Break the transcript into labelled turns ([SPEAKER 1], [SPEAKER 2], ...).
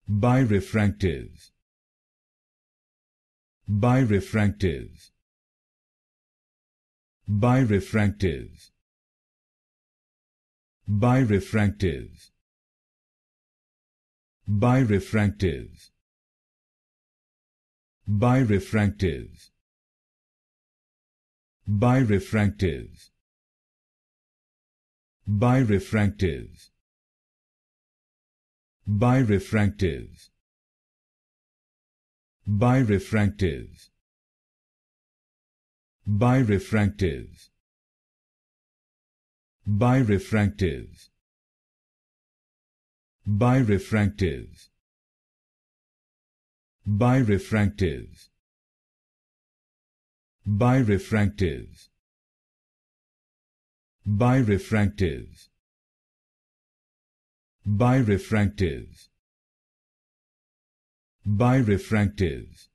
[SPEAKER 1] Birefractive. Birefractive. Birefractive. Birefractive. Birefractive. Birefractive. Birefractive. Birefractive. Birefractive. Birefractive. Birefractive. Birefractive. Birefractive. Birefractive. Birefractive. Birefractive. Birefractive. Birefractive.